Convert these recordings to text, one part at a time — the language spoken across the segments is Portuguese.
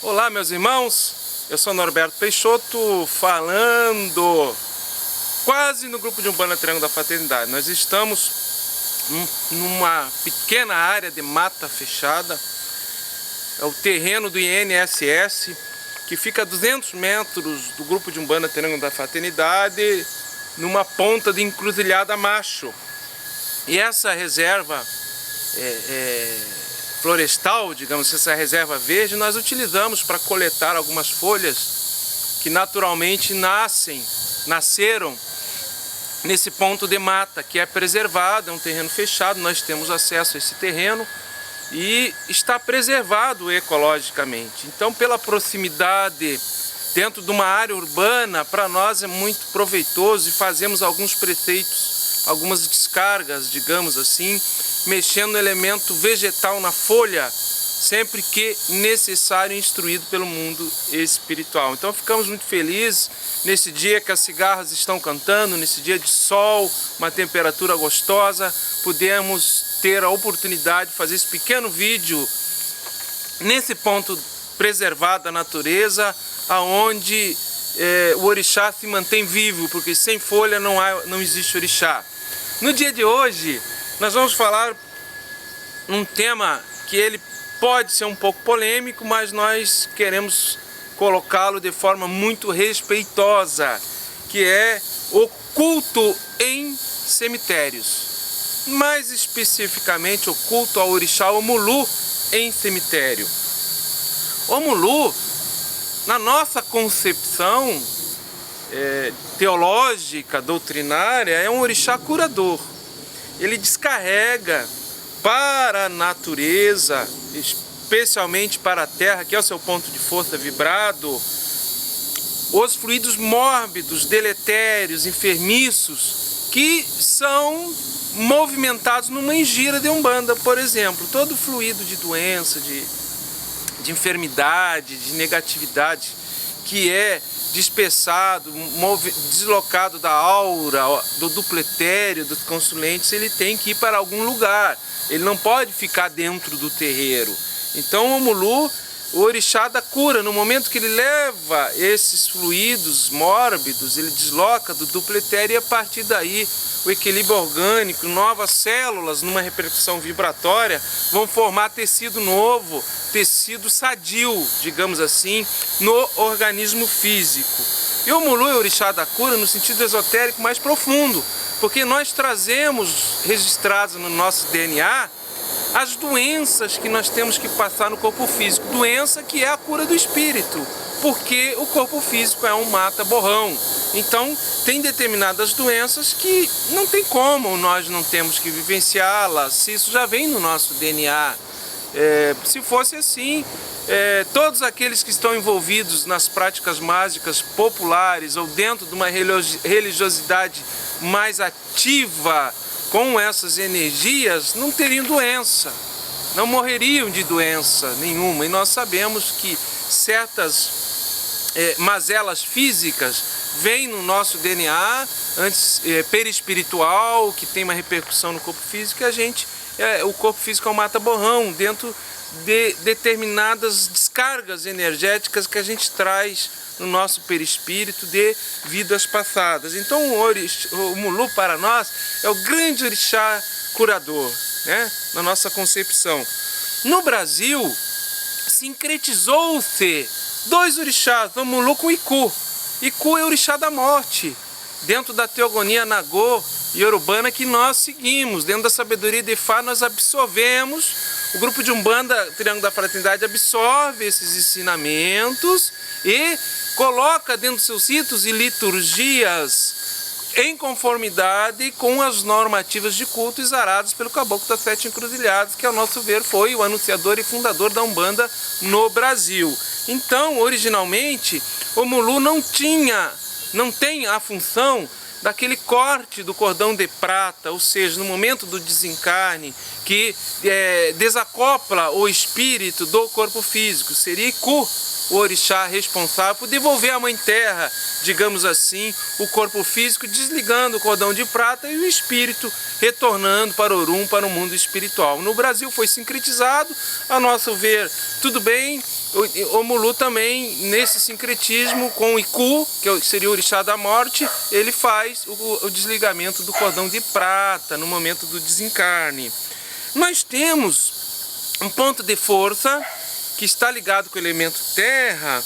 Olá, meus irmãos, eu sou Norberto Peixoto, falando quase no grupo de Umbanda Triângulo da Fraternidade. Nós estamos numa pequena área de mata fechada, é o terreno do INSS, que fica a 200 metros do grupo de Umbanda Triângulo da Fraternidade, numa ponta de encruzilhada macho. E essa reserva florestal, digamos, essa reserva verde, nós utilizamos para coletar algumas folhas que naturalmente nasceram nesse ponto de mata, que é preservado, é um terreno fechado, nós temos acesso a esse terreno e está preservado ecologicamente. Então, pela proximidade dentro de uma área urbana, para nós é muito proveitoso e fazemos alguns preceitos, algumas descargas, digamos assim, mexendo no elemento vegetal na folha, sempre que necessário, instruído pelo mundo espiritual. Então ficamos muito felizes nesse dia que as cigarras estão cantando, nesse dia de sol, uma temperatura gostosa, pudemos ter a oportunidade de fazer esse pequeno vídeo nesse ponto preservado da natureza, aonde o orixá se mantém vivo, porque sem folha não existe orixá. No dia de hoje, nós vamos falar um tema que ele pode ser um pouco polêmico, mas nós queremos colocá-lo de forma muito respeitosa, que é o culto em cemitérios. Mais especificamente, o culto ao orixá Omulu em cemitério. Omulu, na nossa concepção teológica, doutrinária, é um orixá curador. Ele descarrega para a natureza, especialmente para a terra, que é o seu ponto de força vibrado, os fluidos mórbidos, deletérios, enfermiços, que são movimentados numa engira de Umbanda, por exemplo. Todo fluido de doença, de enfermidade, de negatividade, que é dispersado, deslocado da aura, do dupletério, dos consulentes, ele tem que ir para algum lugar. Ele não pode ficar dentro do terreiro. Então o Omulu, o orixá da cura, no momento que ele leva esses fluidos mórbidos, ele desloca do dupletério e a partir daí o equilíbrio orgânico, novas células numa repercussão vibratória vão formar tecido novo, tecido sadio, digamos assim, no organismo físico. E o Omulu é o orixá da cura no sentido esotérico mais profundo, porque nós trazemos registrados no nosso DNA as doenças que nós temos que passar no corpo físico, doença que é a cura do espírito, porque o corpo físico é um mata-borrão. Então tem determinadas doenças que não tem como nós não temos que vivenciá-las, se isso já vem no nosso DNA. Se fosse assim, todos aqueles que estão envolvidos nas práticas mágicas populares ou dentro de uma religiosidade mais ativa com essas energias não teriam doença, não morreriam de doença nenhuma. E nós sabemos que certas mazelas físicas vêm no nosso DNA, antes perispiritual, que tem uma repercussão no corpo físico, e o corpo físico é um mata-borrão dentro de determinadas descargas energéticas que a gente traz no nosso perispírito de vidas passadas. Então o Omulu para nós é o grande orixá curador, né? Na nossa concepção. No Brasil, sincretizou-se dois orixás, Omulu com Iku. Iku é o orixá da morte, dentro da teogonia Nagô e Yorubana que nós seguimos. Dentro da sabedoria de Fá nós absorvemos, o grupo de Umbanda Triângulo da Fraternidade absorve esses ensinamentos e coloca dentro dos seus ritos e liturgias em conformidade com as normativas de culto exaradas pelo Caboclo das Sete Encruzilhadas, que ao nosso ver foi o anunciador e fundador da Umbanda no Brasil. Então, originalmente, o Omulu não tem a função daquele corte do cordão de prata, ou seja, no momento do desencarne, que desacopla o espírito do corpo físico. Seria Iku, o orixá responsável por devolver à Mãe Terra, digamos assim, o corpo físico, desligando o cordão de prata e o espírito retornando para Orum, para o mundo espiritual. No Brasil foi sincretizado, a nosso ver, tudo bem, O Mulu também, nesse sincretismo com o Iku, que seria o orixá da morte, ele faz o desligamento do cordão de prata no momento do desencarne. Nós temos um ponto de força que está ligado com o elemento terra,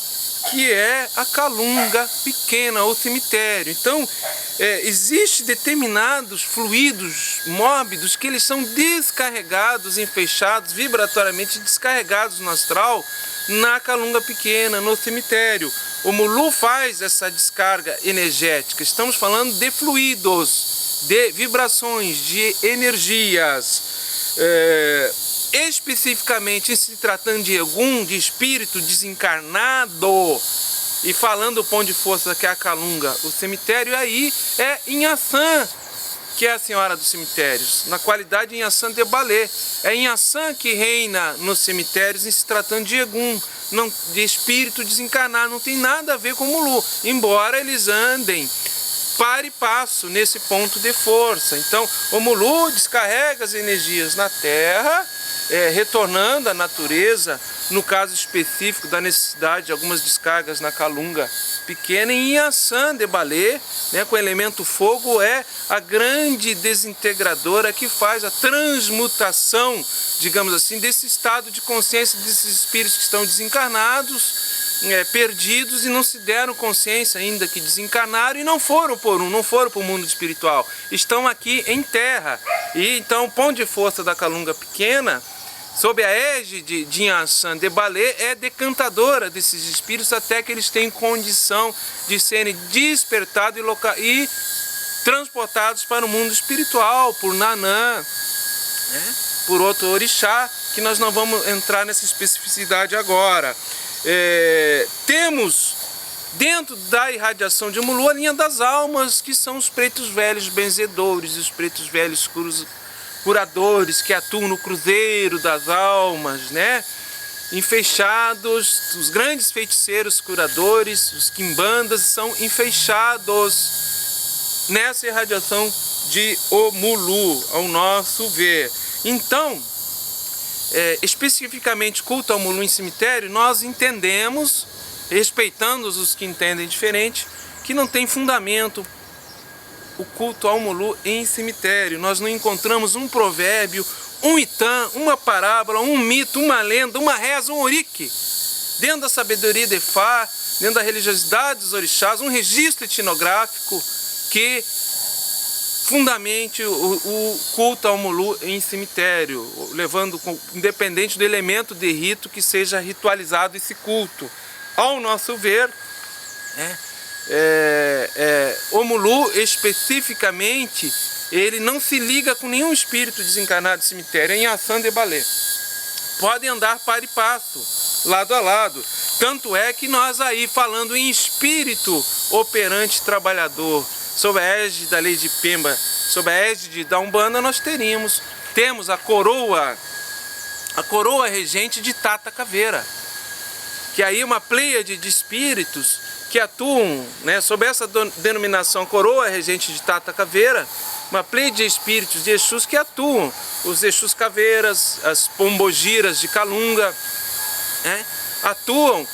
que é a calunga pequena ou cemitério. Então, existem determinados fluidos mórbidos que eles são descarregados, enfechados, vibratoriamente descarregados no astral, na calunga pequena, no cemitério. O Mulu faz essa descarga energética. Estamos falando de fluidos, de vibrações, de energias. Especificamente se tratando de Egum, de espírito desencarnado, e falando do ponto de força que é a calunga, o cemitério, aí é Inhaçã, que é a senhora dos cemitérios, na qualidade de Inhaçã de Balé. É Inhaçã que reina nos cemitérios em se tratando de Egum, não, de espírito desencarnado, não tem nada a ver com o Mulu, embora eles andem par e passo nesse ponto de força. Então o Mulu descarrega as energias na terra, retornando à natureza, no caso específico da necessidade de algumas descargas na calunga pequena. E Inhaçã de Balé, né, com o elemento fogo, é a grande desintegradora que faz a transmutação, digamos assim, desse estado de consciência desses espíritos que estão desencarnados, perdidos e não se deram consciência ainda que desencarnaram e não foram para o mundo espiritual, estão aqui em terra. E então o ponto de força da calunga pequena, sob a égide de Inhaçã de Balé, é decantadora desses espíritos até que eles tenham condição de serem despertados e transportados para o mundo espiritual, por Nanã, né, por outro orixá, que nós não vamos entrar nessa especificidade agora. Temos dentro da irradiação de Mulu a linha das almas, que são os pretos velhos benzedores, os pretos velhos curadores que atuam no cruzeiro das almas, né? Enfechados, os grandes feiticeiros curadores, os quimbandas, são enfechados nessa irradiação de Omulu, ao nosso ver. Então, especificamente culto ao Mulu em cemitério, nós entendemos, respeitando os que entendem diferente, que não tem fundamento o culto ao Mulu em cemitério. Nós não encontramos um provérbio, um itã, uma parábola, um mito, uma lenda, uma reza, um orique, dentro da sabedoria de Fá, dentro da religiosidade dos orixás, um registro etnográfico que fundamente o culto ao Mulu em cemitério, levando, independente do elemento de rito que seja ritualizado esse culto. Ao nosso ver, o Mulu especificamente, ele não se liga com nenhum espírito desencarnado de cemitério, em Inhaçã de Balé. Podem andar par e passo, lado a lado. Tanto é que nós aí, falando em espírito operante trabalhador, sob a égide da lei de Pemba, sob a égide da Umbanda, nós temos a coroa regente de Tata Caveira, que aí é uma pleiade de espíritos que atuam, né, sob essa denominação coroa regente de Tata Caveira, uma pleiade de espíritos de Exus que atuam, os Exus Caveiras, as Pombogiras de Calunga, né, atuam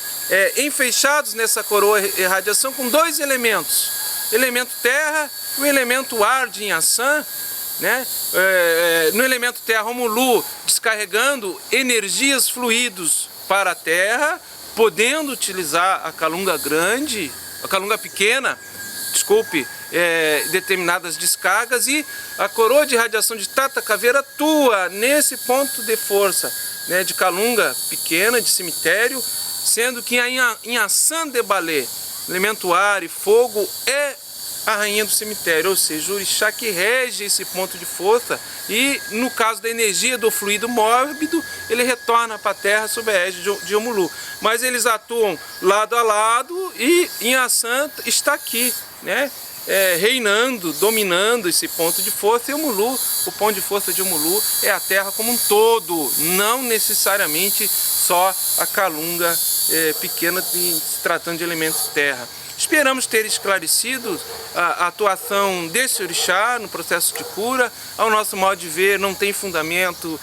enfechados nessa coroa irradiação com dois elementos, elemento terra e o elemento ar de Inhaçã, né? No elemento terra, o Mulu descarregando energias, fluidos para a terra, podendo utilizar a calunga grande, a calunga pequena, desculpe, determinadas descargas, e a coroa de radiação de Tata Caveira atua nesse ponto de força, né, de calunga pequena, de cemitério, sendo que a Inhaçã de Balé, elemento ar e fogo, é a rainha do cemitério, ou seja, o orixá que rege esse ponto de força, e no caso da energia do fluido mórbido, ele retorna para a terra sob a égide de Omulu. Mas eles atuam lado a lado e Inhaçã está aqui, né? Reinando, dominando esse ponto de força, e Omulu, o ponto de força de Omulu é a terra como um todo, não necessariamente só a calunga pequena, se tratando de elementos terra. Esperamos ter esclarecido a atuação desse orixá no processo de cura. Ao nosso modo de ver, não tem fundamento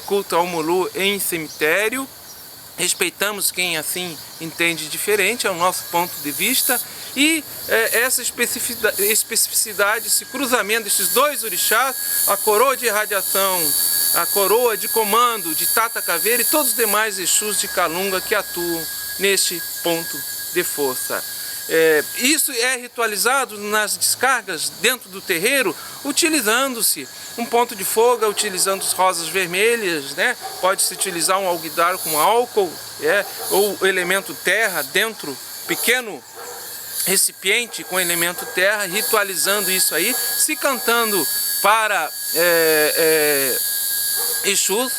culto ao Omulu em cemitério. respeitamos quem assim entende diferente, é o nosso ponto de vista, e essa especificidade, esse cruzamento desses dois orixás, a coroa de irradiação, a coroa de comando de Tata Caveira e todos os demais Exus de Calunga que atuam neste ponto de força. Isso é ritualizado nas descargas dentro do terreiro, utilizando-se um ponto de fogo, utilizando as rosas vermelhas, né? Pode-se utilizar um alguidar com álcool, ou elemento terra dentro, pequeno recipiente com elemento terra, ritualizando isso aí, se cantando para Exus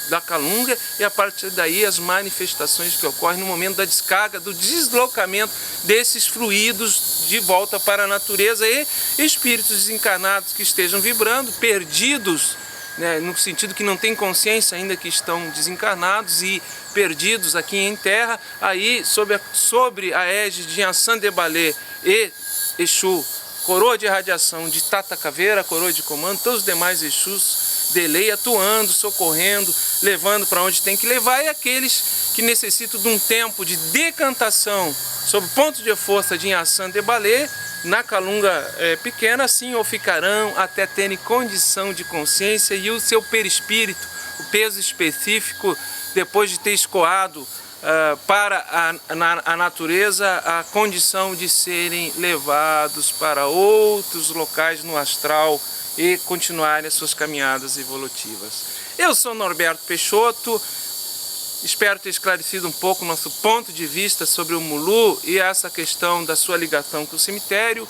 da Calunga, e a partir daí as manifestações que ocorrem no momento da descarga, do deslocamento desses fluidos de volta para a natureza, e espíritos desencarnados que estejam vibrando, perdidos, né, no sentido que não têm consciência ainda que estão desencarnados e perdidos aqui em terra, aí sobre a égide de Ansan Debalé e Exu, coroa de irradiação de Tata Caveira, coroa de comando, todos os demais Exus de lei atuando, socorrendo, levando para onde tem que levar, e aqueles que necessitam de um tempo de decantação sob o ponto de força de Ansan Debalé, na Calunga pequena, assim ou ficarão até terem condição de consciência e o seu perispírito, o peso específico, depois de ter escoado para a natureza, a condição de serem levados para outros locais no astral e continuarem as suas caminhadas evolutivas. Eu sou Norberto Peixoto, espero ter esclarecido um pouco o nosso ponto de vista sobre o Mulu e essa questão da sua ligação com o cemitério.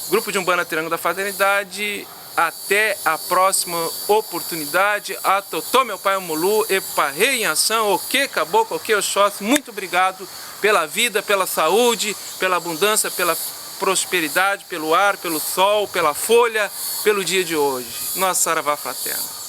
Grupo de Umbanda Triângulo da Fraternidade, até a próxima oportunidade. Atotô, meu pai, o Mulu, Eparrei em ação, Oque, Caboclo, Oque, Oxóssi. Muito obrigado pela vida, pela saúde, pela abundância, pela prosperidade, pelo ar, pelo sol, pela folha, pelo dia de hoje. Nossa Saravá Fraterna.